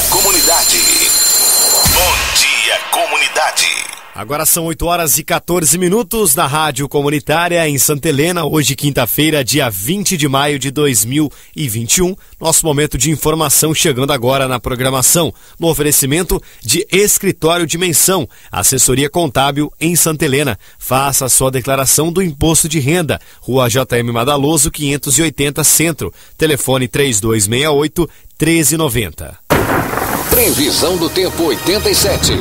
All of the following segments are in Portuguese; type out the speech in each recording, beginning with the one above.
Dia Comunidade. Bom Dia Comunidade. Agora são 8h14 na Rádio Comunitária em Santa Helena, hoje quinta-feira, dia 20 de maio de 2021. Nosso momento de informação chegando agora na programação, no oferecimento de Escritório Dimensão, assessoria contábil em Santa Helena. Faça a sua declaração do Imposto de Renda, Rua JM Madaloso, 580 Centro, telefone 3268-1390. Previsão do tempo 87.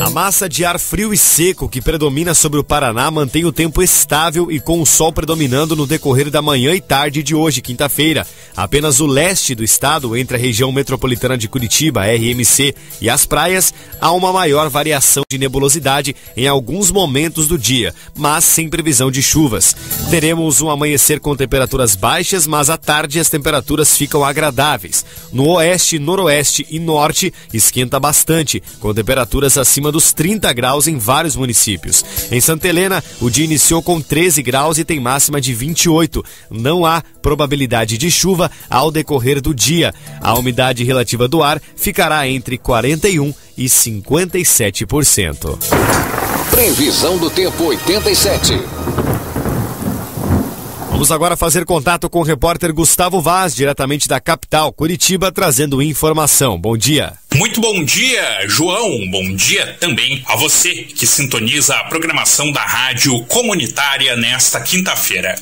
A massa de ar frio e seco que predomina sobre o Paraná mantém o tempo estável e com o sol predominando no decorrer da manhã e tarde de hoje, quinta-feira. Apenas o leste do estado, entre a região metropolitana de Curitiba, RMC e as praias, há uma maior variação de nebulosidade em alguns momentos do dia, mas sem previsão de chuvas. Teremos um amanhecer com temperaturas baixas, mas à tarde as temperaturas ficam agradáveis. No oeste, noroeste e norte esquenta bastante, com temperaturas acima dos 30 graus em vários municípios. Em Santa Helena, o dia iniciou com 13 graus e tem máxima de 28. Não há probabilidade de chuva ao decorrer do dia. A umidade relativa do ar ficará entre 41% e 57%. Previsão do tempo 87. Vamos agora fazer contato com o repórter Gustavo Vaz, diretamente da capital, Curitiba, trazendo informação. Bom dia. Muito bom dia, João. Bom dia também a você que sintoniza a programação da Rádio Comunitária nesta quinta-feira.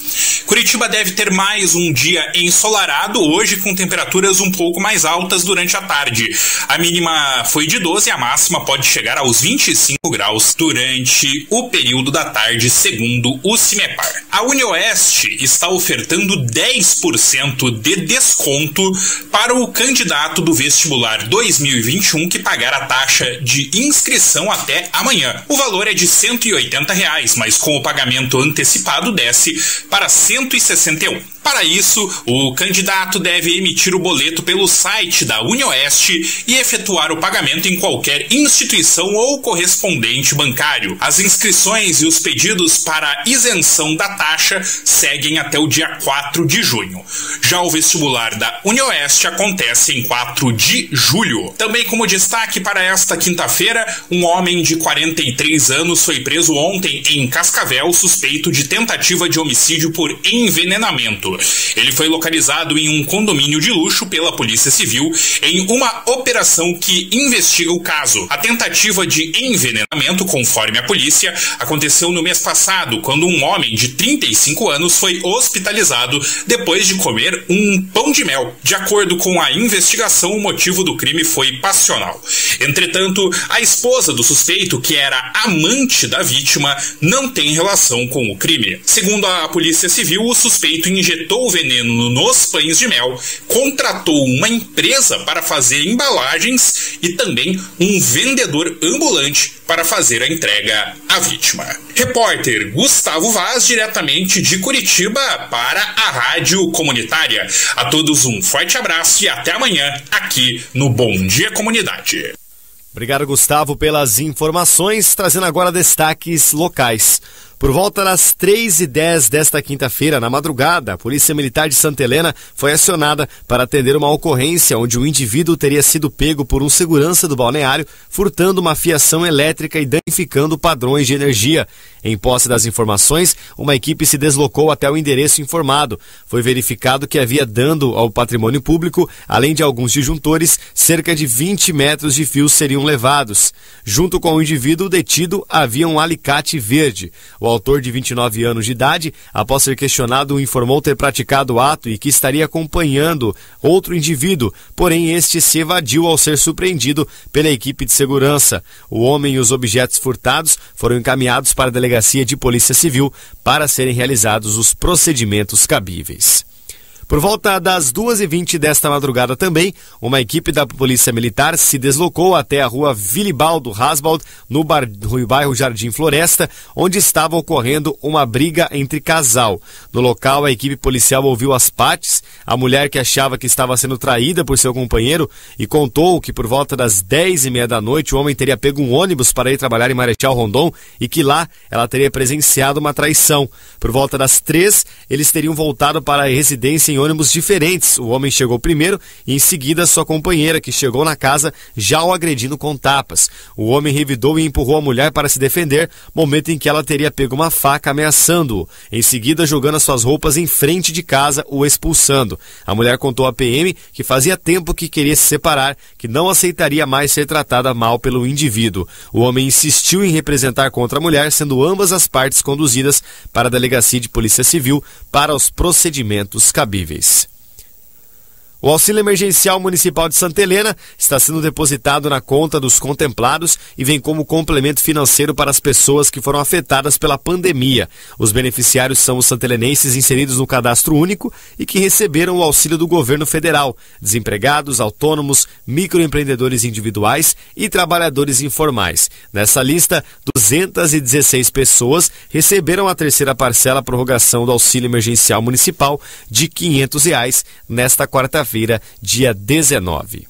Curitiba deve ter mais um dia ensolarado hoje, com temperaturas um pouco mais altas durante a tarde. A mínima foi de 12 e a máxima pode chegar aos 25 graus durante o período da tarde, segundo o CIMEPAR. A UniOeste está ofertando 10% de desconto para o candidato do vestibular 2021 que pagar a taxa de inscrição até amanhã. O valor é de R$ 180, mas com o pagamento antecipado desce para R$ 161. Para isso, o candidato deve emitir o boleto pelo site da UniOeste e efetuar o pagamento em qualquer instituição ou correspondente bancário. As inscrições e os pedidos para isenção da taxa seguem até o dia 4 de junho. Já o vestibular da UniOeste acontece em 4 de julho. Também como destaque para esta quinta-feira, um homem de 43 anos foi preso ontem em Cascavel, suspeito de tentativa de homicídio por envenenamento. Ele foi localizado em um condomínio de luxo pela Polícia Civil em uma operação que investiga o caso. A tentativa de envenenamento, conforme a polícia, aconteceu no mês passado, quando um homem de 35 anos foi hospitalizado depois de comer um pão de mel. De acordo com a investigação, o motivo do crime foi passional. Entretanto, a esposa do suspeito, que era amante da vítima, não tem relação com o crime. Segundo a Polícia Civil, o suspeito injetou o veneno nos pães de mel, contratou uma empresa para fazer embalagens e também um vendedor ambulante para fazer a entrega à vítima. Repórter Gustavo Vaz, diretamente de Curitiba, para a Rádio Comunitária. A todos um forte abraço e até amanhã, aqui no Bom Dia Comunidade. Obrigado, Gustavo, pelas informações, trazendo agora destaques locais. Por volta das 3h10 desta quinta-feira, na madrugada, a Polícia Militar de Santa Helena foi acionada para atender uma ocorrência onde um indivíduo teria sido pego por um segurança do balneário, furtando uma fiação elétrica e danificando padrões de energia. Em posse das informações, uma equipe se deslocou até o endereço informado. Foi verificado que havia dano ao patrimônio público, além de alguns disjuntores, cerca de 20 metros de fios seriam levados. Junto com o indivíduo detido, havia um alicate verde. O autor, de 29 anos de idade, após ser questionado, informou ter praticado o ato e que estaria acompanhando outro indivíduo, porém este se evadiu ao ser surpreendido pela equipe de segurança. O homem e os objetos furtados foram encaminhados para a Delegacia de Polícia Civil para serem realizados os procedimentos cabíveis. Por volta das 2h20 desta madrugada também, uma equipe da Polícia Militar se deslocou até a rua Vilibaldo Rasbald, no bairro Jardim Floresta, onde estava ocorrendo uma briga entre casal. No local, a equipe policial ouviu as partes, a mulher que achava que estava sendo traída por seu companheiro e contou que por volta das 10h30 da noite o homem teria pego um ônibus para ir trabalhar em Marechal Rondon e que lá ela teria presenciado uma traição. Por volta das 3, eles teriam voltado para a residência em ônibus diferentes. O homem chegou primeiro e em seguida sua companheira, que chegou na casa já o agredindo com tapas. O homem revidou e empurrou a mulher para se defender, momento em que ela teria pego uma faca ameaçando-o. Em seguida, jogando as suas roupas em frente de casa, o expulsando. A mulher contou à PM que fazia tempo que queria se separar, que não aceitaria mais ser tratada mal pelo indivíduo. O homem insistiu em representar contra a mulher, sendo ambas as partes conduzidas para a Delegacia de Polícia Civil para os procedimentos cabíveis. O auxílio emergencial municipal de Santa Helena está sendo depositado na conta dos contemplados e vem como complemento financeiro para as pessoas que foram afetadas pela pandemia. Os beneficiários são os santelenenses inseridos no cadastro único e que receberam o auxílio do governo federal, desempregados, autônomos, microempreendedores individuais e trabalhadores informais. Nessa lista, 216 pessoas receberam a terceira parcela prorrogação do auxílio emergencial municipal de R$ 500 nesta quarta-feira, dia 19.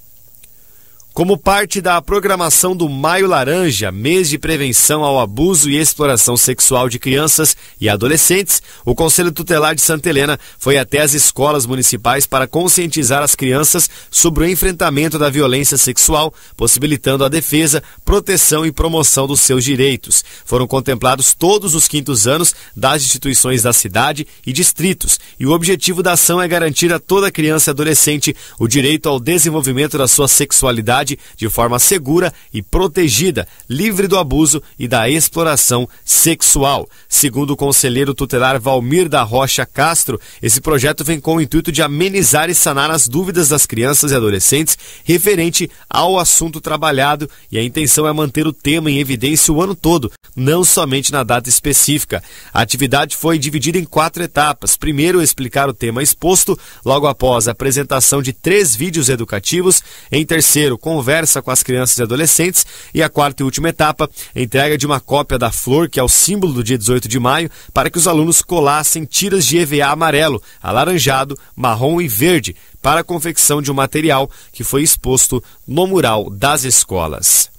Como parte da programação do Maio Laranja, mês de prevenção ao abuso e exploração sexual de crianças e adolescentes, o Conselho Tutelar de Santa Helena foi até as escolas municipais para conscientizar as crianças sobre o enfrentamento da violência sexual, possibilitando a defesa, proteção e promoção dos seus direitos. Foram contemplados todos os 5º anos das instituições da cidade e distritos, e o objetivo da ação é garantir a toda criança e adolescente o direito ao desenvolvimento da sua sexualidade de forma segura e protegida, livre do abuso e da exploração sexual. Segundo o conselheiro tutelar Valmir da Rocha Castro, esse projeto vem com o intuito de amenizar e sanar as dúvidas das crianças e adolescentes referente ao assunto trabalhado, e a intenção é manter o tema em evidência o ano todo, não somente na data específica. A atividade foi dividida em 4 etapas. Primeiro, explicar o tema exposto, logo após a apresentação de 3 vídeos educativos. Em terceiro, conversa com as crianças e adolescentes, e a 4ª e última etapa, entrega de uma cópia da flor, que é o símbolo do dia 18 de maio, para que os alunos colassem tiras de EVA amarelo, alaranjado, marrom e verde, para a confecção de um material que foi exposto no mural das escolas.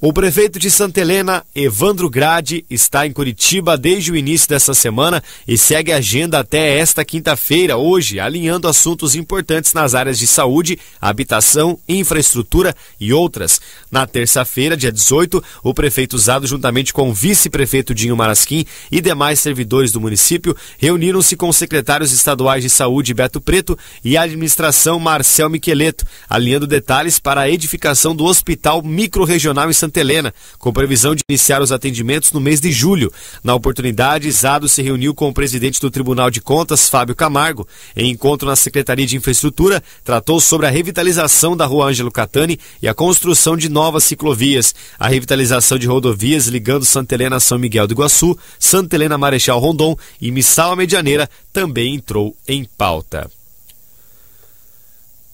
O prefeito de Santa Helena, Evandro Grade, está em Curitiba desde o início dessa semana e segue a agenda até esta quinta-feira, hoje, alinhando assuntos importantes nas áreas de saúde, habitação, infraestrutura e outras. Na terça-feira, dia 18, o prefeito Zado, juntamente com o vice-prefeito Dinho Marasquim e demais servidores do município, reuniram-se com os secretários estaduais de saúde Beto Preto e administração Marcel Miqueleto, alinhando detalhes para a edificação do Hospital Microrregional em Santa Helena, com previsão de iniciar os atendimentos no mês de julho. Na oportunidade, Zado se reuniu com o presidente do Tribunal de Contas, Fábio Camargo. Em encontro na Secretaria de Infraestrutura, tratou sobre a revitalização da Rua Ângelo Catani e a construção de novas ciclovias, a revitalização de rodovias ligando Santa Helena a São Miguel do Iguaçu, Santa Helena Marechal Rondon e Missal a Medianeira também entrou em pauta.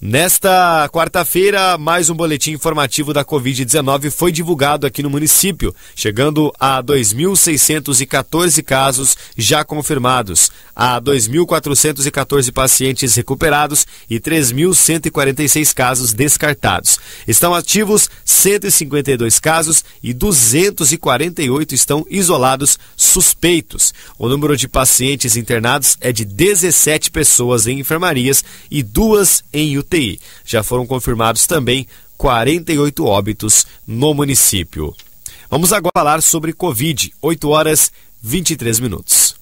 Nesta quarta-feira, mais um boletim informativo da Covid-19 foi divulgado aqui no município, chegando a 2.614 casos já confirmados, a 2.414 pacientes recuperados e 3.146 casos descartados. Estão ativos 152 casos e 248 estão isolados suspeitos. O número de pacientes internados é de 17 pessoas em enfermarias e 2 em UTI. Já foram confirmados também 48 óbitos no município. Vamos agora falar sobre Covid, 8h23.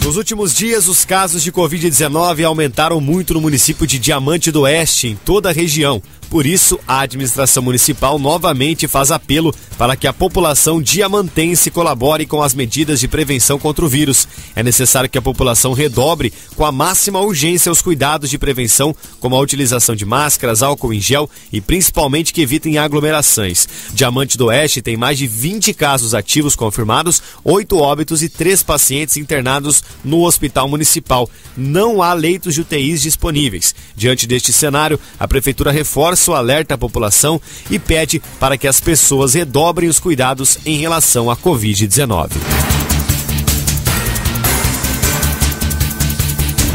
Nos últimos dias, os casos de Covid-19 aumentaram muito no município de Diamante do Oeste, em toda a região. Por isso, a administração municipal novamente faz apelo para que a população diamantense colabore com as medidas de prevenção contra o vírus. É necessário que a população redobre com a máxima urgência os cuidados de prevenção, como a utilização de máscaras, álcool em gel e principalmente que evitem aglomerações. Diamante do Oeste tem mais de 20 casos ativos confirmados, 8 óbitos e 3 pacientes internados no hospital municipal. Não há leitos de UTIs disponíveis. Diante deste cenário, a prefeitura reforça o alerta à população e pede para que as pessoas redobrem os cuidados em relação à Covid-19.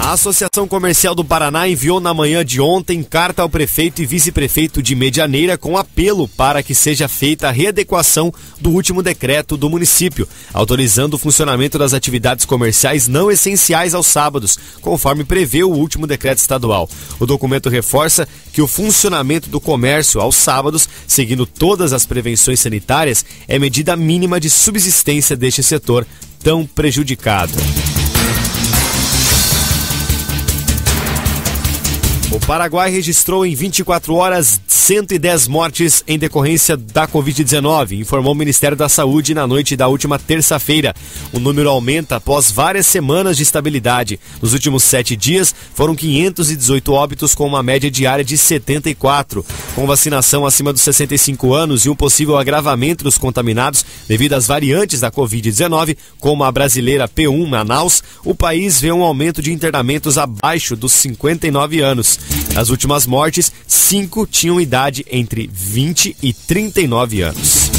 A Associação Comercial do Paraná enviou na manhã de ontem carta ao prefeito e vice-prefeito de Medianeira com apelo para que seja feita a readequação do último decreto do município, autorizando o funcionamento das atividades comerciais não essenciais aos sábados, conforme prevê o último decreto estadual. O documento reforça que o funcionamento do comércio aos sábados, seguindo todas as prevenções sanitárias, é medida mínima de subsistência deste setor tão prejudicado. O Paraguai registrou em 24 horas 110 mortes em decorrência da Covid-19, informou o Ministério da Saúde na noite da última terça-feira. O número aumenta após várias semanas de estabilidade. Nos últimos 7 dias, foram 518 óbitos com uma média diária de 74. Com vacinação acima dos 65 anos e um possível agravamento dos contaminados devido às variantes da Covid-19, como a brasileira P1 Manaus, o país vê um aumento de internamentos abaixo dos 59 anos. Nas últimas mortes, 5 tinham idade entre 20 e 39 anos.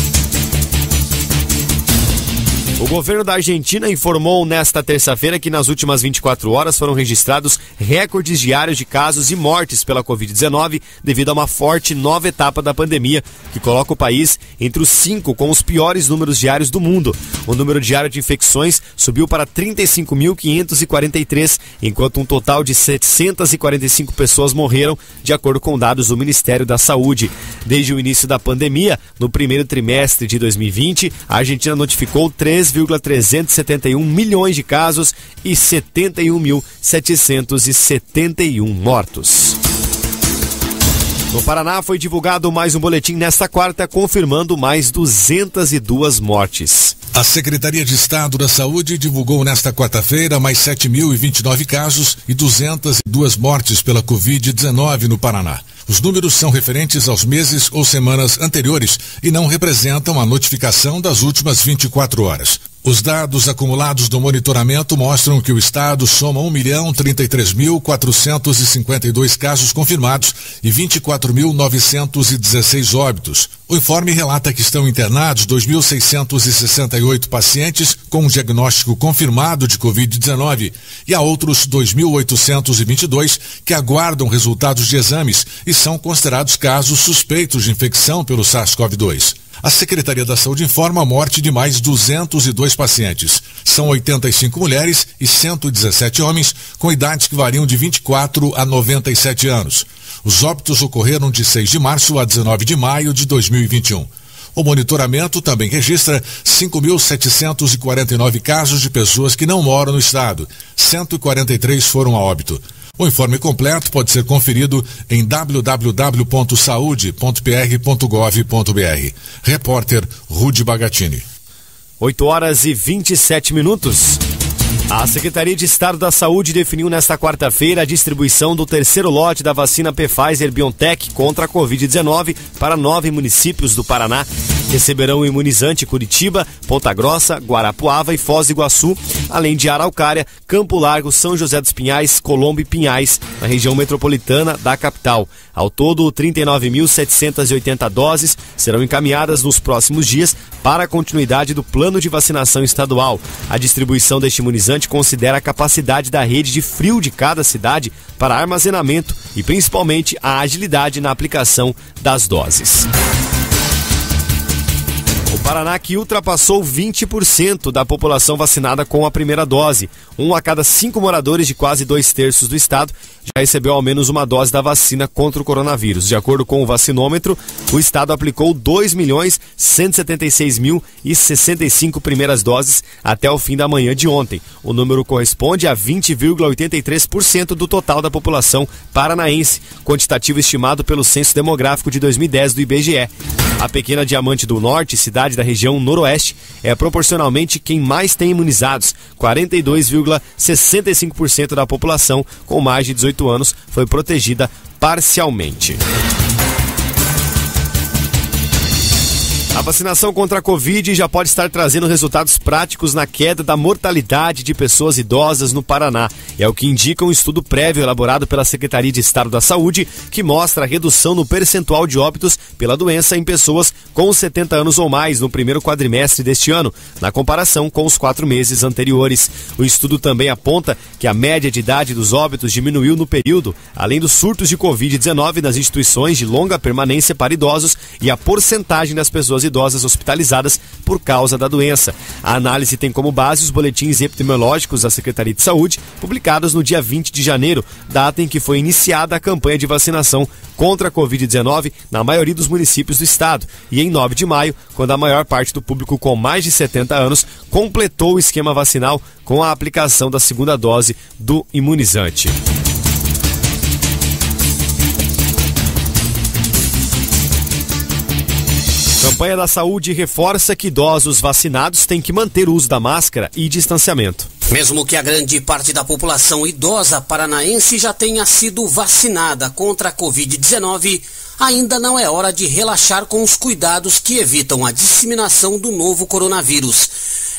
O governo da Argentina informou nesta terça-feira que nas últimas 24 horas foram registrados recordes diários de casos e mortes pela Covid-19 devido a uma forte nova etapa da pandemia, que coloca o país entre os 5 com os piores números diários do mundo. O número diário de infecções subiu para 35.543, enquanto um total de 745 pessoas morreram, de acordo com dados do Ministério da Saúde. Desde o início da pandemia, no primeiro trimestre de 2020, a Argentina notificou 3,371 milhões de casos e 71.771 mortos. No Paraná foi divulgado mais um boletim nesta quarta, confirmando mais 202 mortes. A Secretaria de Estado da Saúde divulgou nesta quarta-feira mais 7.029 casos e 202 mortes pela Covid-19 no Paraná. Os números são referentes aos meses ou semanas anteriores e não representam a notificação das últimas 24 horas. Os dados acumulados do monitoramento mostram que o estado soma 1.033.452 casos confirmados e 24.916 óbitos. O informe relata que estão internados 2.668 pacientes com um diagnóstico confirmado de Covid-19 e há outros 2.822 que aguardam resultados de exames e são considerados casos suspeitos de infecção pelo SARS-CoV-2. A Secretaria da Saúde informa a morte de mais 202 pacientes. São 85 mulheres e 117 homens com idades que variam de 24 a 97 anos. Os óbitos ocorreram de 6 de março a 19 de maio de 2021. O monitoramento também registra 5.749 casos de pessoas que não moram no estado. 143 foram a óbito. O informe completo pode ser conferido em www.saude.pr.gov.br. Repórter Rudy Bagatini. 8 horas e 27 minutos. A Secretaria de Estado da Saúde definiu nesta quarta-feira a distribuição do terceiro lote da vacina Pfizer-BioNTech contra a Covid-19 para 9 municípios do Paraná. Receberão o imunizante Curitiba, Ponta Grossa, Guarapuava e Foz do Iguaçu, além de Araucária, Campo Largo, São José dos Pinhais, Colombo e Pinhais, na região metropolitana da capital. Ao todo, 39.780 doses serão encaminhadas nos próximos dias para a continuidade do plano de vacinação estadual. A distribuição deste imunizante considera a capacidade da rede de frio de cada cidade para armazenamento e principalmente a agilidade na aplicação das doses. O Paraná que ultrapassou 20% da população vacinada com a primeira dose. 1 a cada 5 moradores de quase 2/3 do estado já recebeu ao menos uma dose da vacina contra o coronavírus. De acordo com o vacinômetro, o estado aplicou 2.176.065 primeiras doses até o fim da manhã de ontem. O número corresponde a 20,83% do total da população paranaense, quantitativo estimado pelo Censo Demográfico de 2010 do IBGE. A pequena Diamante do Norte, cidade da região noroeste, é proporcionalmente quem mais tem imunizados. 42,65% da população com mais de 18 anos foi protegida parcialmente. A vacinação contra a Covid já pode estar trazendo resultados práticos na queda da mortalidade de pessoas idosas no Paraná. É o que indica um estudo prévio elaborado pela Secretaria de Estado da Saúde, que mostra a redução no percentual de óbitos pela doença em pessoas com os 70 anos ou mais no primeiro quadrimestre deste ano, na comparação com os 4 meses anteriores. O estudo também aponta que a média de idade dos óbitos diminuiu no período, além dos surtos de Covid-19 nas instituições de longa permanência para idosos e a porcentagem das pessoas idosas hospitalizadas por causa da doença. A análise tem como base os boletins epidemiológicos da Secretaria de Saúde, publicados no dia 20 de janeiro, data em que foi iniciada a campanha de vacinação contra a Covid-19 na maioria dos municípios do estado, e em 9 de maio, quando a maior parte do público com mais de 70 anos completou o esquema vacinal com a aplicação da segunda dose do imunizante. Campanha da Saúde reforça que idosos vacinados têm que manter o uso da máscara e distanciamento. Mesmo que a grande parte da população idosa paranaense já tenha sido vacinada contra a Covid-19, ainda não é hora de relaxar com os cuidados que evitam a disseminação do novo coronavírus.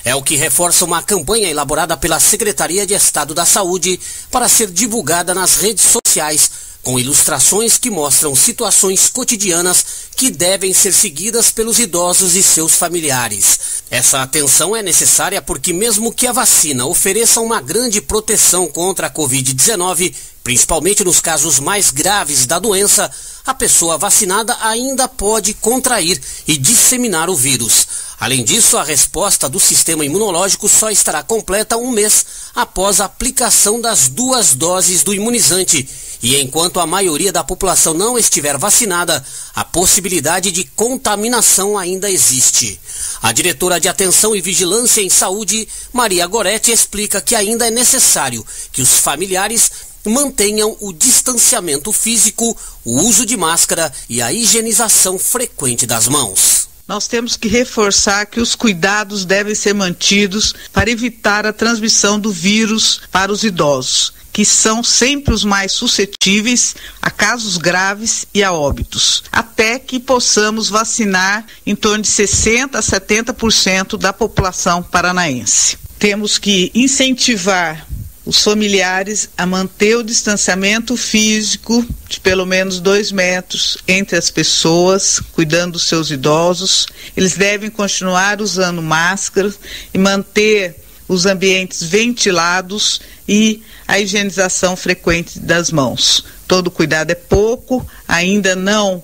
É o que reforça uma campanha elaborada pela Secretaria de Estado da Saúde para ser divulgada nas redes sociais, com ilustrações que mostram situações cotidianas que devem ser seguidas pelos idosos e seus familiares. Essa atenção é necessária porque mesmo que a vacina ofereça uma grande proteção contra a Covid-19, principalmente nos casos mais graves da doença, a pessoa vacinada ainda pode contrair e disseminar o vírus. Além disso, a resposta do sistema imunológico só estará completa um mês após a aplicação das 2 doses do imunizante. E enquanto a maioria da população não estiver vacinada, a possibilidade de contaminação ainda existe. A diretora de Atenção e Vigilância em Saúde, Maria Goretti, explica que ainda é necessário que os familiares mantenham o distanciamento físico, o uso de máscara e a higienização frequente das mãos. Nós temos que reforçar que os cuidados devem ser mantidos para evitar a transmissão do vírus para os idosos, que são sempre os mais suscetíveis a casos graves e a óbitos, até que possamos vacinar em torno de 60% a 70% da população paranaense. Temos que incentivar os familiares a manter o distanciamento físico de pelo menos 2 metros entre as pessoas, cuidando dos seus idosos. Eles devem continuar usando máscara e manter os ambientes ventilados e a higienização frequente das mãos. Todo cuidado é pouco, ainda não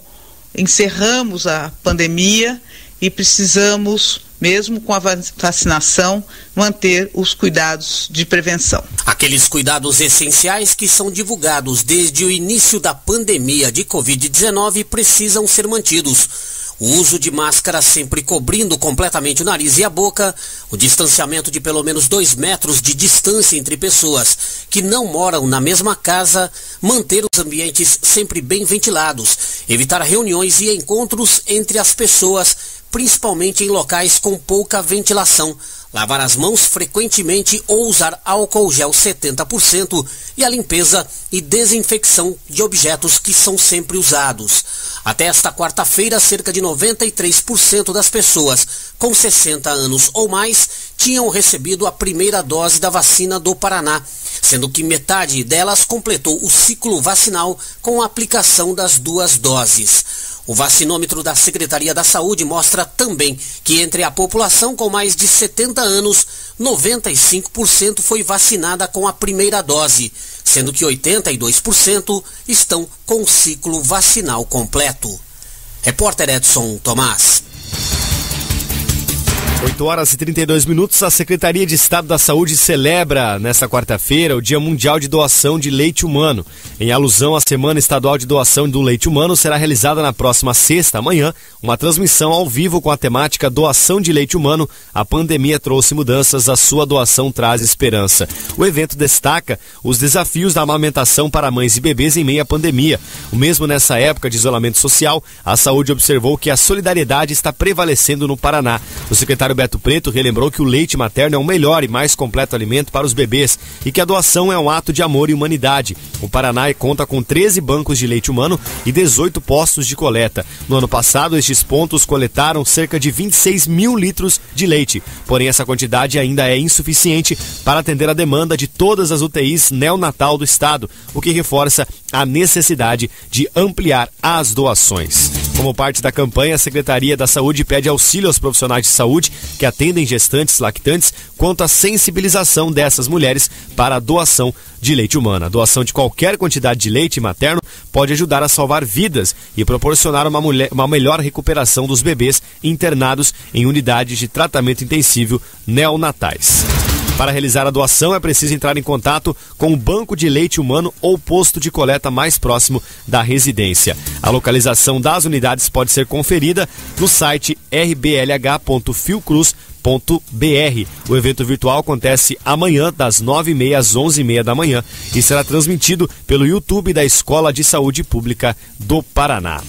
encerramos a pandemia e precisamos, mesmo com a vacinação, manter os cuidados de prevenção. Aqueles cuidados essenciais que são divulgados desde o início da pandemia de Covid-19 precisam ser mantidos. O uso de máscara sempre cobrindo completamente o nariz e a boca, o distanciamento de pelo menos 2 metros de distância entre pessoas que não moram na mesma casa, manter os ambientes sempre bem ventilados, evitar reuniões e encontros entre as pessoas, principalmente em locais com pouca ventilação, lavar as mãos frequentemente ou usar álcool gel 70% e a limpeza e desinfecção de objetos que são sempre usados. Até esta quarta-feira, cerca de 93% das pessoas com 60 anos ou mais tinham recebido a primeira dose da vacina do Paraná, sendo que metade delas completou o ciclo vacinal com a aplicação das 2 doses. O vacinômetro da Secretaria da Saúde mostra também que entre a população com mais de 70 anos, 95% foi vacinada com a primeira dose, sendo que 82% estão com o ciclo vacinal completo. Repórter Edson Tomás. 8h32, a Secretaria de Estado da Saúde celebra nesta quarta-feira o Dia Mundial de Doação de Leite Humano. Em alusão à Semana Estadual de Doação do Leite Humano, será realizada na próxima sexta, amanhã, uma transmissão ao vivo com a temática Doação de Leite Humano. A pandemia trouxe mudanças, a sua doação traz esperança. O evento destaca os desafios da amamentação para mães e bebês em meio à pandemia. Mesmo nessa época de isolamento social, a saúde observou que a solidariedade está prevalecendo no Paraná. O secretário Beto Preto relembrou que o leite materno é o melhor e mais completo alimento para os bebês e que a doação é um ato de amor e humanidade. O Paraná conta com 13 bancos de leite humano e 18 postos de coleta. No ano passado, estes pontos coletaram cerca de 26 mil litros de leite. Porém, essa quantidade ainda é insuficiente para atender a demanda de todas as UTIs neonatal do estado, o que reforça a necessidade de ampliar as doações. Como parte da campanha, a Secretaria da Saúde pede auxílio aos profissionais de saúde que atendem gestantes lactantes quanto à sensibilização dessas mulheres para a doação de leite humano. A doação de qualquer quantidade de leite materno pode ajudar a salvar vidas e proporcionar uma melhor recuperação dos bebês internados em unidades de tratamento intensivo neonatais. Para realizar a doação é preciso entrar em contato com o banco de leite humano ou posto de coleta mais próximo da residência. A localização das unidades pode ser conferida no site rblh.fiocruz.br. O evento virtual acontece amanhã das 9h30 às 11h30 da manhã e será transmitido pelo YouTube da Escola de Saúde Pública do Paraná.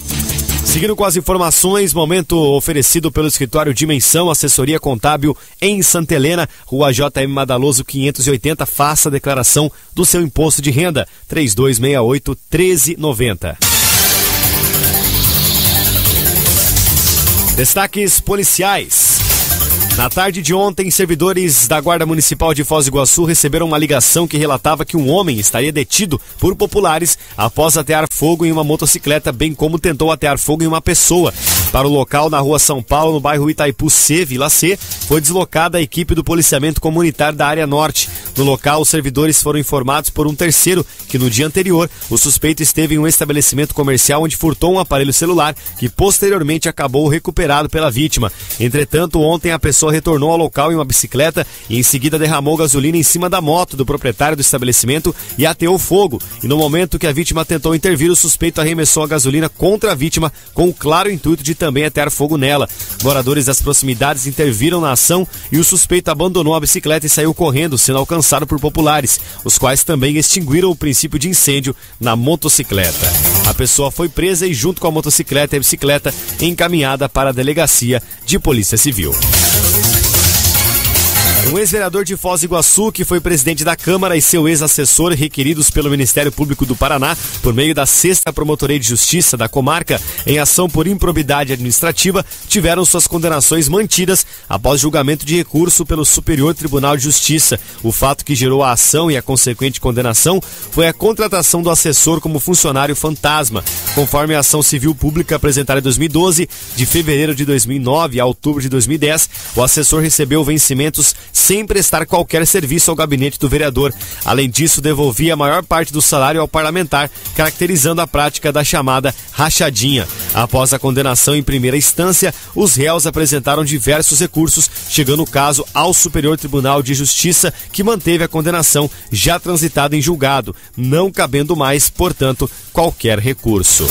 Seguindo com as informações, momento oferecido pelo escritório Dimensão, assessoria contábil em Santa Helena, Rua JM Madaloso 580, faça a declaração do seu imposto de renda, 3268-1390. Destaques policiais. Na tarde de ontem, servidores da Guarda Municipal de Foz do Iguaçu receberam uma ligação que relatava que um homem estaria detido por populares após atear fogo em uma motocicleta, bem como tentou atear fogo em uma pessoa. Para o local, na Rua São Paulo, no bairro Itaipu C, Vila C, foi deslocada a equipe do policiamento comunitário da área norte. No local, os servidores foram informados por um terceiro que no dia anterior, o suspeito esteve em um estabelecimento comercial onde furtou um aparelho celular que posteriormente acabou recuperado pela vítima. Entretanto, ontem a pessoa retornou ao local em uma bicicleta e em seguida derramou gasolina em cima da moto do proprietário do estabelecimento e ateou fogo. E no momento que a vítima tentou intervir, o suspeito arremessou a gasolina contra a vítima com o claro intuito de também atear fogo nela. Moradores das proximidades interviram na ação e o suspeito abandonou a bicicleta e saiu correndo, sendo alcançado por populares, os quais também extinguiram o princípio de incêndio na motocicleta. A pessoa foi presa e junto com a motocicleta e a bicicleta encaminhada para a delegacia de Polícia Civil. Um ex-vereador de Foz do Iguaçu, que foi presidente da Câmara, e seu ex-assessor, requeridos pelo Ministério Público do Paraná por meio da 6ª Promotoria de Justiça da comarca, em ação por improbidade administrativa, tiveram suas condenações mantidas após julgamento de recurso pelo Superior Tribunal de Justiça. O fato que gerou a ação e a consequente condenação foi a contratação do assessor como funcionário fantasma. Conforme a ação civil pública apresentada em 2012, de fevereiro de 2009 a outubro de 2010, o assessor recebeu vencimentos sem prestar qualquer serviço ao gabinete do vereador. Além disso, devolvia a maior parte do salário ao parlamentar, caracterizando a prática da chamada rachadinha. Após a condenação em primeira instância, os réus apresentaram diversos recursos, chegando o caso ao Superior Tribunal de Justiça, que manteve a condenação já transitada em julgado, não cabendo mais, portanto, qualquer recurso.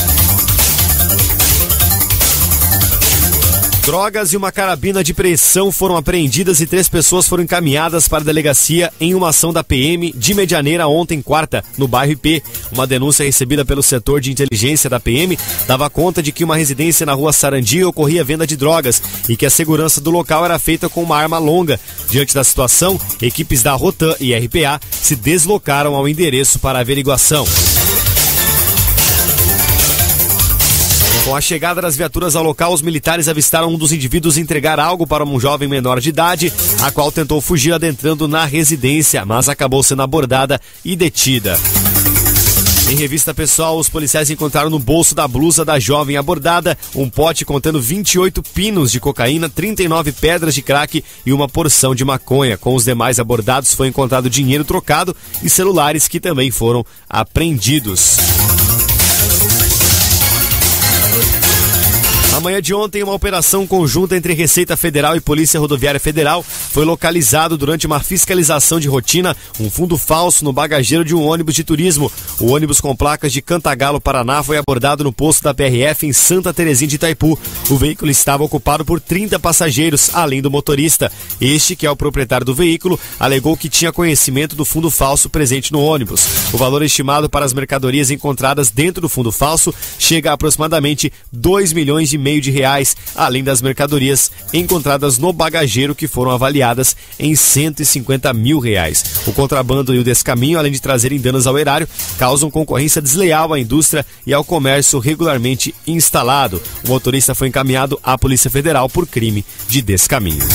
Drogas e uma carabina de pressão foram apreendidas e 3 pessoas foram encaminhadas para a delegacia em uma ação da PM de Medianeira ontem, quarta, no bairro IP. Uma denúncia recebida pelo setor de inteligência da PM dava conta de que uma residência na rua Sarandi ocorria venda de drogas e que a segurança do local era feita com uma arma longa. Diante da situação, equipes da Rotan e RPA se deslocaram ao endereço para averiguação. Com a chegada das viaturas ao local, os militares avistaram um dos indivíduos entregar algo para um jovem menor de idade, a qual tentou fugir adentrando na residência, mas acabou sendo abordada e detida. Em revista pessoal, os policiais encontraram no bolso da blusa da jovem abordada um pote contendo 28 pinos de cocaína, 39 pedras de crack e uma porção de maconha. Com os demais abordados foi encontrado dinheiro trocado e celulares que também foram apreendidos. Na manhã de ontem, uma operação conjunta entre Receita Federal e Polícia Rodoviária Federal foi localizado durante uma fiscalização de rotina um fundo falso no bagageiro de um ônibus de turismo. O ônibus com placas de Cantagalo, Paraná, foi abordado no posto da PRF em Santa Terezinha de Itaipu. O veículo estava ocupado por 30 passageiros, além do motorista. Este, que é o proprietário do veículo, alegou que tinha conhecimento do fundo falso presente no ônibus. O valor estimado para as mercadorias encontradas dentro do fundo falso chega a aproximadamente R$2,5 milhões, além das mercadorias encontradas no bagageiro, que foram avaliadas em R$150 mil. O contrabando e o descaminho, além de trazerem danos ao erário, causam concorrência desleal à indústria e ao comércio regularmente instalado. O motorista foi encaminhado à Polícia Federal por crime de descaminho.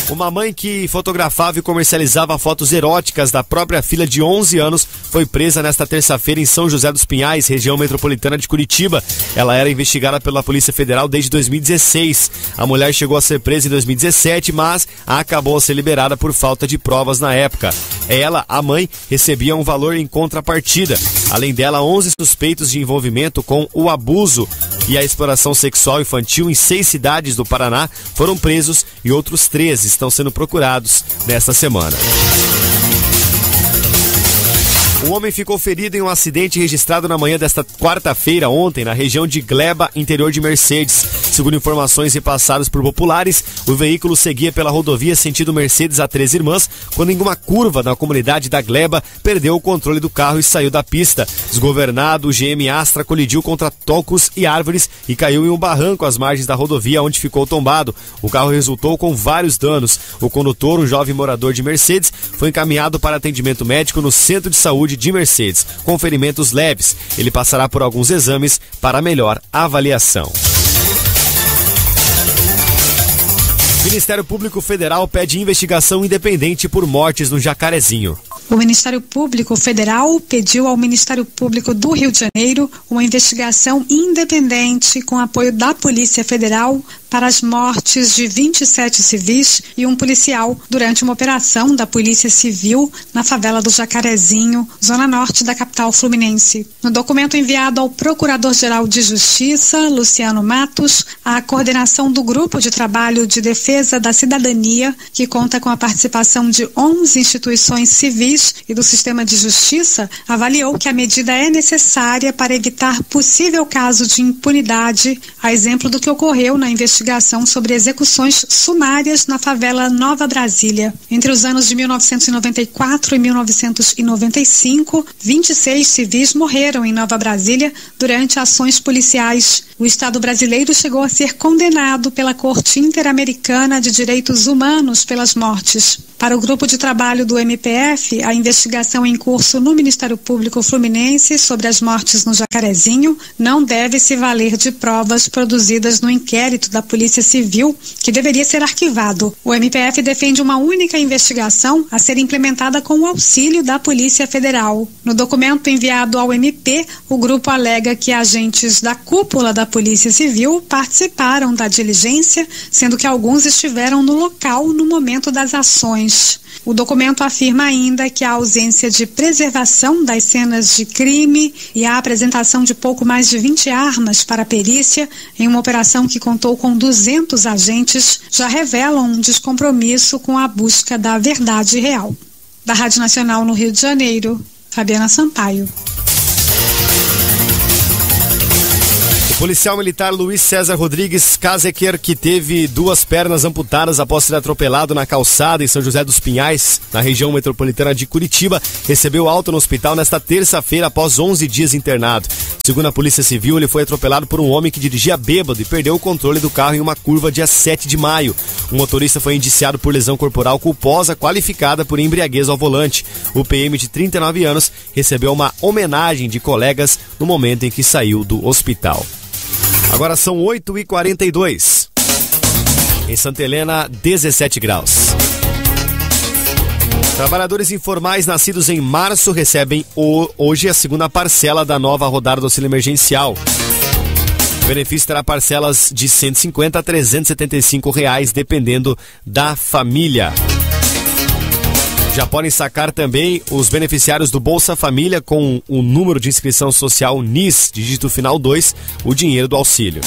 Uma mãe que fotografava e comercializava fotos eróticas da própria filha de 11 anos foi presa nesta terça-feira em São José dos Pinhais, região metropolitana de Curitiba. Ela era investigada pela Polícia Federal desde 2016. A mulher chegou a ser presa em 2017, mas acabou a ser liberada por falta de provas na época. Ela, a mãe, recebia um valor em contrapartida. Além dela, 11 suspeitos de envolvimento com o abuso e a exploração sexual infantil em 6 cidades do Paraná foram presos e outros 13 estão sendo procurados nesta semana. Um homem ficou ferido em um acidente registrado na manhã desta quarta-feira, ontem, na região de Gleba, interior de Mercedes. Segundo informações repassadas por populares, o veículo seguia pela rodovia sentido Mercedes a Três Irmãs, quando em uma curva na comunidade da Gleba, perdeu o controle do carro e saiu da pista. Desgovernado, o GM Astra colidiu contra tocos e árvores e caiu em um barranco às margens da rodovia, onde ficou tombado. O carro resultou com vários danos. O condutor, um jovem morador de Mercedes, foi encaminhado para atendimento médico no Centro de Saúde de Mercedes, com ferimentos leves. Ele passará por alguns exames para melhor avaliação. O Ministério Público Federal pede investigação independente por mortes no Jacarezinho. O Ministério Público Federal pediu ao Ministério Público do Rio de Janeiro uma investigação independente com apoio da Polícia Federal para as mortes de 27 civis e um policial durante uma operação da Polícia Civil na favela do Jacarezinho, zona norte da capital fluminense. No documento enviado ao Procurador-Geral de Justiça, Luciano Matos, a coordenação do Grupo de Trabalho de Defesa da Cidadania, que conta com a participação de 11 instituições civis e do sistema de justiça, avaliou que a medida é necessária para evitar possível caso de impunidade, a exemplo do que ocorreu na investigação sobre execuções sumárias na favela Nova Brasília. Entre os anos de 1994 e 1995, 26 civis morreram em Nova Brasília durante ações policiais. O Estado brasileiro chegou a ser condenado pela Corte Interamericana de Direitos Humanos pelas mortes. Para o grupo de trabalho do MPF, a investigação em curso no Ministério Público Fluminense sobre as mortes no Jacarezinho não deve se valer de provas produzidas no inquérito da Polícia Civil, que deveria ser arquivado. O MPF defende uma única investigação a ser implementada com o auxílio da Polícia Federal. No documento enviado ao MP, o grupo alega que agentes da cúpula da Polícia Civil participaram da diligência, sendo que alguns estiveram no local no momento das ações. O documento afirma ainda que a ausência de preservação das cenas de crime e a apresentação de pouco mais de 20 armas para a perícia em uma operação que contou com 200 agentes já revelam um descompromisso com a busca da verdade real. Da Rádio Nacional no Rio de Janeiro, Fabiana Sampaio. O policial militar Luiz César Rodrigues Kazeker, que teve 2 pernas amputadas após ser atropelado na calçada em São José dos Pinhais, na região metropolitana de Curitiba, recebeu alta no hospital nesta terça-feira após 11 dias internado. Segundo a Polícia Civil, ele foi atropelado por um homem que dirigia bêbado e perdeu o controle do carro em uma curva dia 7 de maio. O motorista foi indiciado por lesão corporal culposa qualificada por embriaguez ao volante. O PM de 39 anos recebeu uma homenagem de colegas no momento em que saiu do hospital. Agora são 8h42. Em Santa Helena, 17 graus. Trabalhadores informais nascidos em março recebem hoje a segunda parcela da nova rodada do auxílio emergencial. O benefício terá parcelas de R$ 150 a R$ 375, dependendo da família. Já podem sacar também os beneficiários do Bolsa Família com o número de inscrição social NIS, dígito final 2, o dinheiro do auxílio.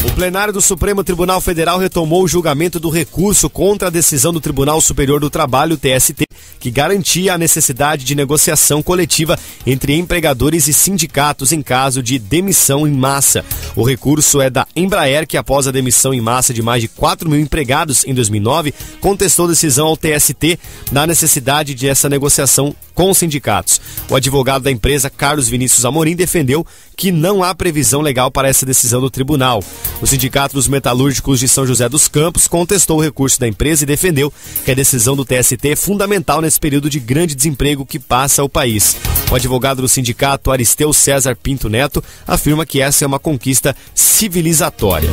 O plenário do Supremo Tribunal Federal retomou o julgamento do recurso contra a decisão do Tribunal Superior do Trabalho, TST, que garantia a necessidade de negociação coletiva entre empregadores e sindicatos em caso de demissão em massa. O recurso é da Embraer, que após a demissão em massa de mais de 4 mil empregados em 2009, contestou decisão ao TST da necessidade de essa negociação com os sindicatos. O advogado da empresa, Carlos Vinícius Amorim, defendeu que não há previsão legal para essa decisão do tribunal. O Sindicato dos Metalúrgicos de São José dos Campos contestou o recurso da empresa e defendeu que a decisão do TST é fundamental nesse período de grande desemprego que passa o país. O advogado do sindicato, Aristeu César Pinto Neto, afirma que essa é uma conquista civilizatória.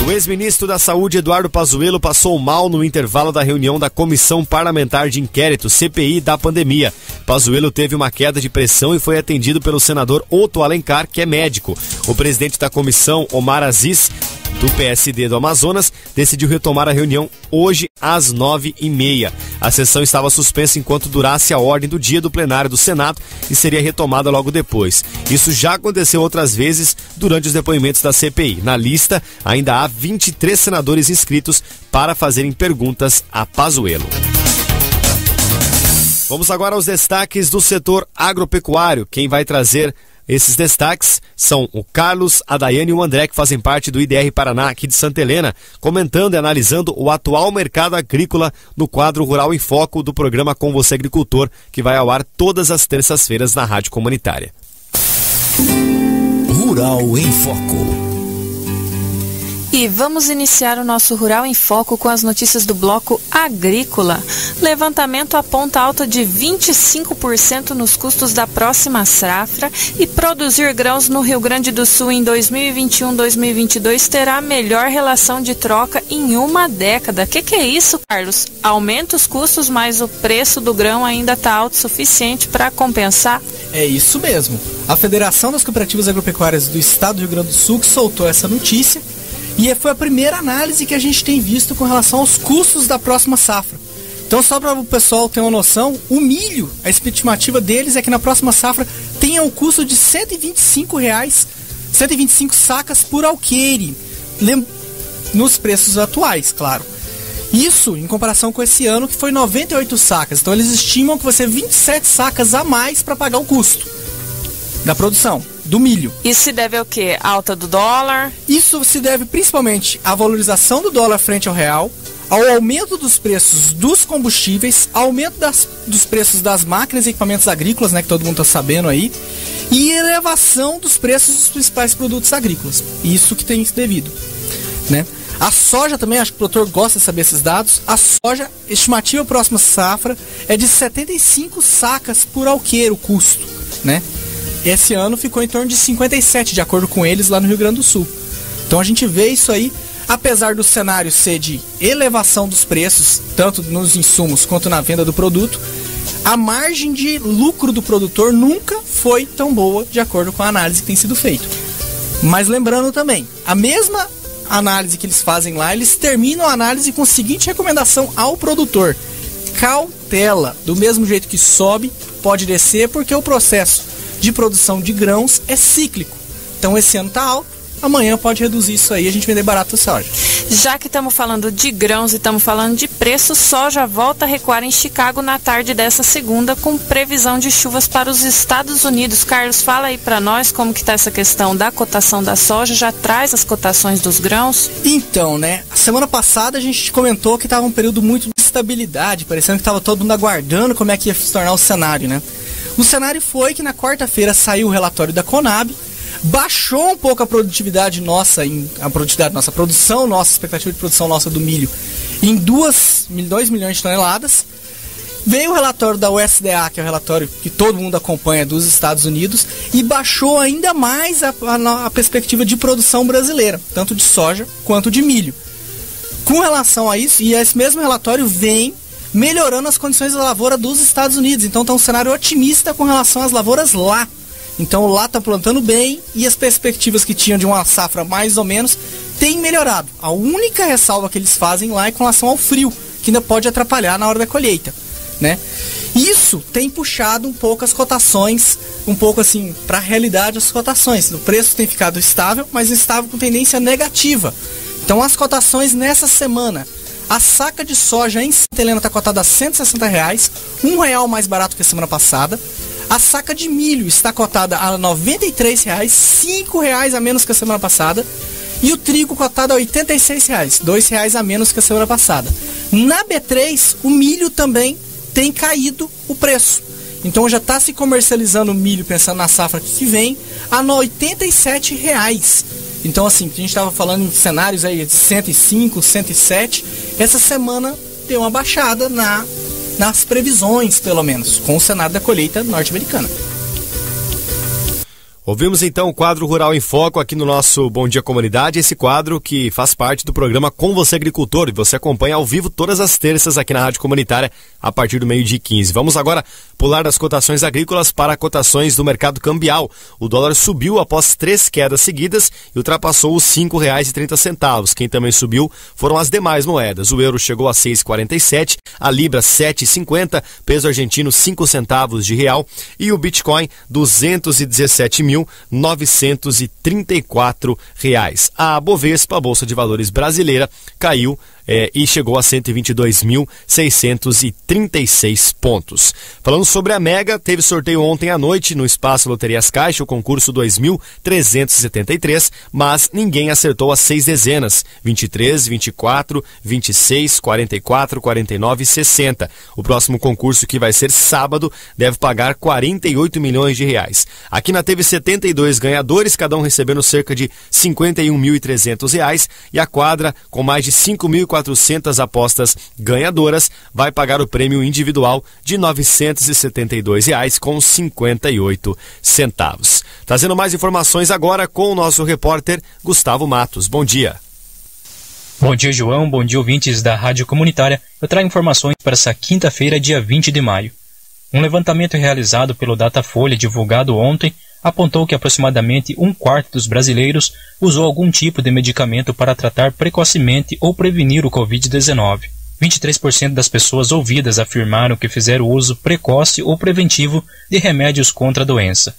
O ex-ministro da Saúde, Eduardo Pazuello, passou mal no intervalo da reunião da Comissão Parlamentar de Inquérito, CPI, da pandemia. Pazuello teve uma queda de pressão e foi atendido pelo senador Otto Alencar, que é médico. O presidente da comissão, Omar Aziz, do PSD do Amazonas, decidiu retomar a reunião hoje às 9h30. A sessão estava suspensa enquanto durasse a ordem do dia do plenário do Senado e seria retomada logo depois. Isso já aconteceu outras vezes durante os depoimentos da CPI. Na lista, ainda há 23 senadores inscritos para fazerem perguntas a Pazuello. Vamos agora aos destaques do setor agropecuário. Quem vai trazer esses destaques são o Carlos, a Daiane e o André, que fazem parte do IDR Paraná aqui de Santa Helena, comentando e analisando o atual mercado agrícola no quadro Rural em Foco do programa Com Você Agricultor, que vai ao ar todas as terças-feiras na Rádio Comunitária. Rural em Foco. E vamos iniciar o nosso Rural em Foco com as notícias do bloco agrícola. Levantamento aponta alta de 25% nos custos da próxima safra e produzir grãos no Rio Grande do Sul em 2021-2022 terá a melhor relação de troca em uma década. Que é isso, Carlos? Aumenta os custos, mas o preço do grão ainda está alto o suficiente para compensar? É isso mesmo. A Federação das Cooperativas Agropecuárias do Estado do Rio Grande do Sul que soltou essa notícia. E foi a primeira análise que a gente tem visto com relação aos custos da próxima safra. Então, só para o pessoal ter uma noção, o milho, a estimativa deles é que na próxima safra tenha um custo de R$125, 125 sacas por alqueire, nos preços atuais, claro. Isso em comparação com esse ano, que foi 98 sacas. Então, eles estimam que vai ser 27 sacas a mais para pagar o custo da produção do milho. Isso se deve ao quê? Alta do dólar? Isso se deve principalmente à valorização do dólar frente ao real, ao aumento dos preços dos combustíveis, aumento dos preços das máquinas e equipamentos agrícolas, né, que todo mundo está sabendo aí, e elevação dos preços dos principais produtos agrícolas. Isso que tem devido, né? A soja também, acho que o produtor gosta de saber esses dados. A soja, estimativa próxima safra, é de 75 sacas por alqueire o custo, né? Esse ano ficou em torno de 57, de acordo com eles, lá no Rio Grande do Sul. Então a gente vê isso aí, apesar do cenário ser de elevação dos preços, tanto nos insumos quanto na venda do produto, a margem de lucro do produtor nunca foi tão boa, de acordo com a análise que tem sido feita. Mas lembrando também, a mesma análise que eles fazem lá, eles terminam a análise com a seguinte recomendação ao produtor: cautela, do mesmo jeito que sobe, pode descer, porque o processo de produção de grãos é cíclico. Então esse ano está alto, amanhã pode reduzir isso aí e a gente vender barato a soja. Já que estamos falando de grãos e estamos falando de preço, soja volta a recuar em Chicago na tarde dessa segunda, com previsão de chuvas para os Estados Unidos. Carlos, fala aí para nós como que está essa questão da cotação da soja, já traz as cotações dos grãos? Então, né, a semana passada a gente comentou que estava um período muito de estabilidade, parecendo que estava todo mundo aguardando como é que ia se tornar o cenário, né? O cenário foi que na quarta-feira saiu o relatório da Conab, baixou um pouco a produtividade nossa, a produção nossa, a expectativa de produção nossa do milho em 2 milhões de toneladas. Veio o relatório da USDA, que é o relatório que todo mundo acompanha dos Estados Unidos, e baixou ainda mais a perspectiva de produção brasileira, tanto de soja quanto de milho. Com relação a isso, e esse mesmo relatório vem melhorando as condições da lavoura dos Estados Unidos. Então está um cenário otimista com relação às lavouras lá. Então lá está plantando bem e as perspectivas que tinham de uma safra mais ou menos têm melhorado. A única ressalva que eles fazem lá é com relação ao frio, que ainda pode atrapalhar na hora da colheita, né? Isso tem puxado um pouco as cotações, um pouco assim, para a realidade as cotações. O preço tem ficado estável, mas estável com tendência negativa. Então as cotações nessa semana: a saca de soja em Santa Helena está cotada a R$160, R$1 mais barato que a semana passada. A saca de milho está cotada a R$93, R$5 a menos que a semana passada. E o trigo cotado a R$86, R$2 a menos que a semana passada. Na B3, o milho também tem caído o preço. Então já está se comercializando o milho, pensando na safra que vem, a R$87. Então assim, a gente estava falando em cenários aí de 105, 107. Essa semana deu uma baixada nas previsões, pelo menos, com o cenário da colheita norte-americana. Ouvimos então o quadro Rural em Foco aqui no nosso Bom Dia Comunidade, esse quadro que faz parte do programa Com Você Agricultor, e você acompanha ao vivo todas as terças aqui na Rádio Comunitária a partir do 12h15. Vamos agora pular das cotações agrícolas para cotações do mercado cambial. O dólar subiu após 3 quedas seguidas e ultrapassou os R$ 5,30. Quem também subiu foram as demais moedas. O euro chegou a 6,47, a libra 7,50, peso argentino 5 centavos de real e o Bitcoin 217.934 reais. A Bovespa, a Bolsa de Valores brasileira, caiu e chegou a 122.636 pontos. Falando sobre a Mega, teve sorteio ontem à noite no Espaço Loterias Caixa, o concurso 2.373, mas ninguém acertou as 6 dezenas, 23, 24, 26, 44, 49 e 60. O próximo concurso, que vai ser sábado, deve pagar 48 milhões de reais. A Quina teve 72 ganhadores, cada um recebendo cerca de 51.300 reais, e a Quadra, com mais de 5.400 apostas ganhadoras, vai pagar o prêmio individual de R$ 972,58. Trazendo mais informações agora com o nosso repórter Gustavo Matos. Bom dia. Bom dia, João. Bom dia, ouvintes da Rádio Comunitária. Eu trago informações para essa quinta-feira, dia 20 de maio. Um levantamento realizado pelo Datafolha, divulgado ontem, apontou que aproximadamente 1/4 dos brasileiros usou algum tipo de medicamento para tratar precocemente ou prevenir o Covid-19. 23% das pessoas ouvidas afirmaram que fizeram uso precoce ou preventivo de remédios contra a doença.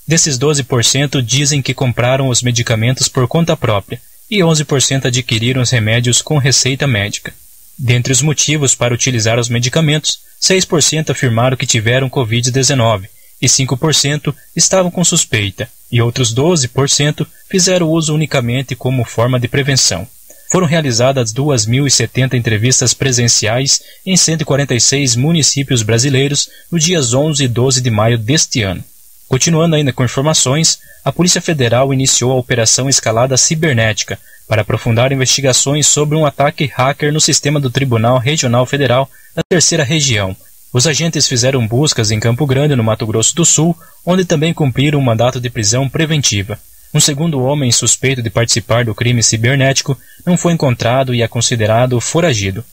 Desses 12% dizem que compraram os medicamentos por conta própria e 11% adquiriram os remédios com receita médica. Dentre os motivos para utilizar os medicamentos, 6% afirmaram que tiveram Covid-19 e 5% estavam com suspeita, e outros 12% fizeram uso unicamente como forma de prevenção. Foram realizadas 2.070 entrevistas presenciais em 146 municípios brasileiros nos dias 11 e 12 de maio deste ano. Continuando ainda com informações, a Polícia Federal iniciou a Operação Escalada Cibernética para aprofundar investigações sobre um ataque hacker no sistema do Tribunal Regional Federal da Terceira Região. Os agentes fizeram buscas em Campo Grande, no Mato Grosso do Sul, onde também cumpriram um mandato de prisão preventiva. Um segundo homem suspeito de participar do crime cibernético não foi encontrado e é considerado foragido.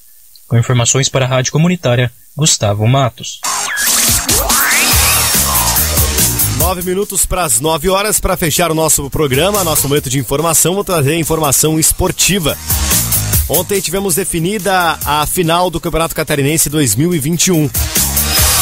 Com informações para a Rádio Comunitária, Gustavo Matos. 9 minutos para as 9 horas, para fechar o nosso programa, nosso momento de informação, vou trazer informação esportiva. Ontem tivemos definida a final do Campeonato Catarinense 2021.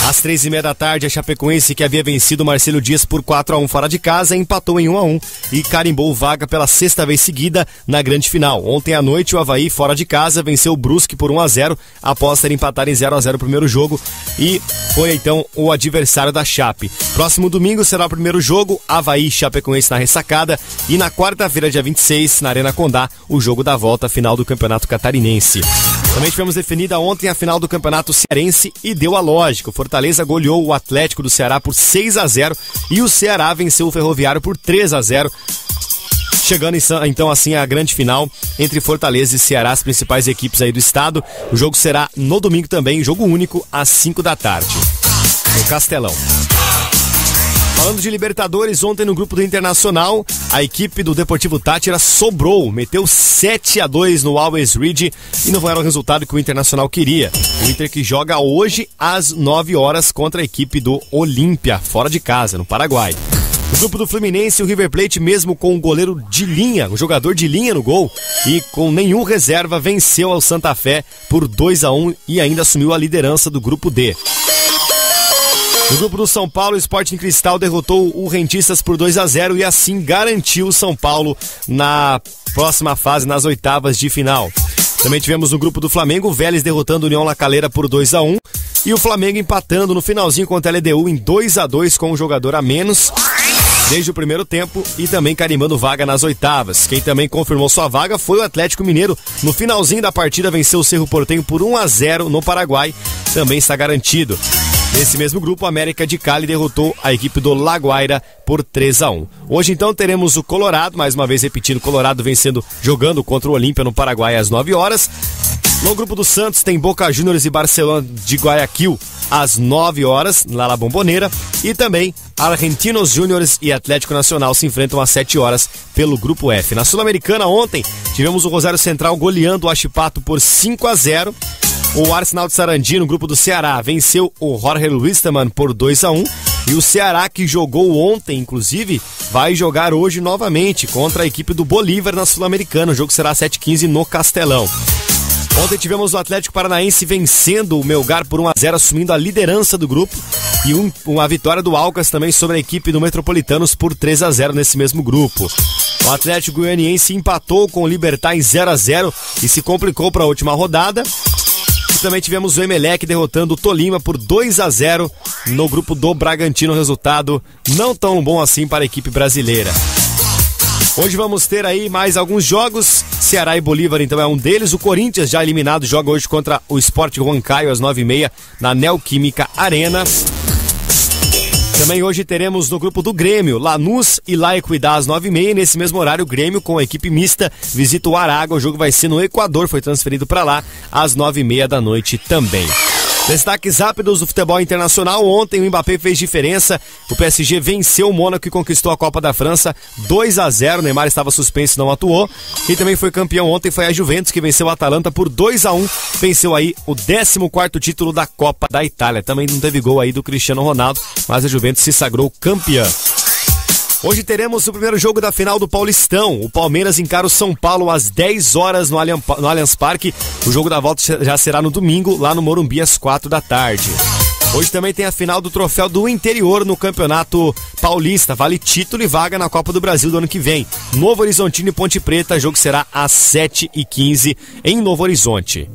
Às 3h30 da tarde, a Chapecoense, que havia vencido o Marcelo Dias por 4-1 fora de casa, empatou em 1-1 e carimbou vaga pela 6ª vez seguida na grande final. Ontem à noite, o Avaí, fora de casa, venceu o Brusque por 1-0 após ter empatado em 0-0 o primeiro jogo e foi então o adversário da Chape. Próximo domingo será o primeiro jogo, Avaí e Chapecoense na ressacada, e na quarta-feira, dia 26, na Arena Condá, o jogo da volta final do Campeonato Catarinense. Também tivemos definida ontem a final do Campeonato Cearense e deu a lógica. O Fortaleza goleou o Atlético do Ceará por 6-0 e o Ceará venceu o Ferroviário por 3-0. Chegando então assim à grande final entre Fortaleza e Ceará, as principais equipes aí do estado. O jogo será no domingo também, jogo único às 5 da tarde, no Castelão. Falando de Libertadores, ontem no grupo do Internacional, a equipe do Deportivo Táchira sobrou, meteu 7-2 no Always Ready e não era o resultado que o Internacional queria. O Inter que joga hoje às 9 horas contra a equipe do Olímpia, fora de casa, no Paraguai. No grupo do Fluminense, o River Plate, mesmo com o goleiro de linha, o jogador de linha no gol e com nenhum reserva, venceu ao Santa Fé por 2-1 e ainda assumiu a liderança do grupo D. No grupo do São Paulo, o Sporting Cristal derrotou o Rentistas por 2-0 e assim garantiu o São Paulo na próxima fase, nas oitavas de final. Também tivemos no grupo do Flamengo, o Vélez derrotando o União La Calera por 2-1 e o Flamengo empatando no finalzinho contra a LDU em 2-2 com um jogador a menos desde o primeiro tempo e também carimbando vaga nas oitavas. Quem também confirmou sua vaga foi o Atlético Mineiro. No finalzinho da partida venceu o Cerro Porteño por 1-0 no Paraguai, também está garantido. Nesse mesmo grupo, a América de Cali derrotou a equipe do La Guaira por 3-1. Hoje então teremos o Colorado, mais uma vez repetindo, Colorado jogando contra o Olímpia no Paraguai às 9 horas. No grupo do Santos tem Boca Juniors e Barcelona de Guayaquil às 9 horas, lá na Bombonera. E também Argentinos Júniores e Atlético Nacional se enfrentam às 7 horas pelo grupo F. Na Sul-Americana ontem tivemos o Rosário Central goleando o Huachipato por 5-0. O Arsenal de Sarandi, no grupo do Ceará, venceu o Jorge Wilstermann por 2-1. E o Ceará, que jogou ontem, inclusive, vai jogar hoje novamente contra a equipe do Bolívar na Sul-Americana. O jogo será às 7h15 no Castelão. Ontem tivemos o Atlético Paranaense vencendo o Melgar por 1-0, assumindo a liderança do grupo. E uma vitória do Alcas também sobre a equipe do Metropolitanos por 3-0 nesse mesmo grupo. O Atlético Goianiense empatou com o Libertad em 0-0 e se complicou para a última rodada. E também tivemos o Emelec derrotando o Tolima por 2-0 no grupo do Bragantino. Resultado não tão bom assim para a equipe brasileira. Hoje vamos ter aí mais alguns jogos. Ceará e Bolívar então é um deles. O Corinthians, já eliminado, joga hoje contra o Sport Huancayo às 9h30 na Neoquímica Arena. Também hoje teremos no grupo do Grêmio, Lanús e La Equidad às 9h30. Nesse mesmo horário, o Grêmio com a equipe mista visita o Aragua. O jogo vai ser no Equador, foi transferido para lá às 9h30 da noite também. Destaques rápidos do futebol internacional. Ontem o Mbappé fez diferença. O PSG venceu o Mônaco e conquistou a Copa da França 2-0. O Neymar estava suspenso e não atuou. Quem também foi campeão ontem foi a Juventus, que venceu o Atalanta por 2-1. Venceu aí o 14º título da Copa da Itália. Também não teve gol aí do Cristiano Ronaldo, mas a Juventus se sagrou campeã. Hoje teremos o primeiro jogo da final do Paulistão. O Palmeiras encara o São Paulo às 10 horas no Allianz Parque. O jogo da volta já será no domingo, lá no Morumbi, às 4 da tarde. Hoje também tem a final do Troféu do Interior no Campeonato Paulista. Vale título e vaga na Copa do Brasil do ano que vem. Novo Horizontino e Ponte Preta. O jogo será às 7h15 em Novo Horizonte.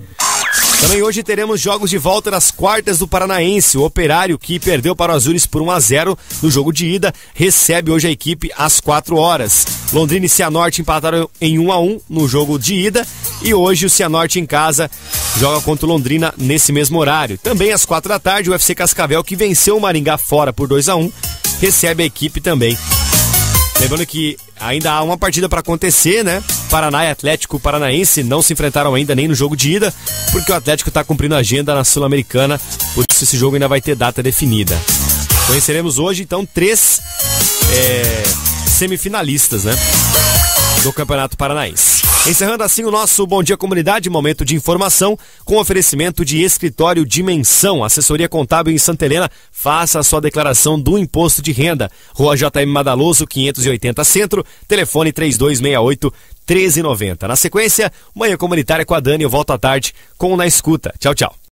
Também hoje teremos jogos de volta das quartas do Paranaense. O Operário, que perdeu para o Azures por 1-0 no jogo de ida, recebe hoje a equipe às 4 horas. Londrina e Cianorte empataram em 1-1 no jogo de ida. E hoje o Cianorte em casa joga contra o Londrina nesse mesmo horário. Também às 4 da tarde, o UFC Cascavel, que venceu o Maringá fora por 2-1, recebe a equipe também. Lembrando que ainda há uma partida para acontecer, né? Paraná e Atlético Paranaense não se enfrentaram ainda nem no jogo de ida, porque o Atlético está cumprindo a agenda na Sul-Americana, por isso esse jogo ainda vai ter data definida. Conheceremos hoje, então, 3 semifinalistas, né? Do Campeonato Paranaense. Encerrando assim o nosso Bom Dia Comunidade, momento de informação com oferecimento de Escritório Dimensão, assessoria contábil em Santa Helena. Faça a sua declaração do imposto de renda. Rua JM Madaloso, 580 Centro, telefone 3268-1390. Na sequência, Manhã Comunitária com a Dani. Eu volto à tarde com o Na Escuta. Tchau, tchau.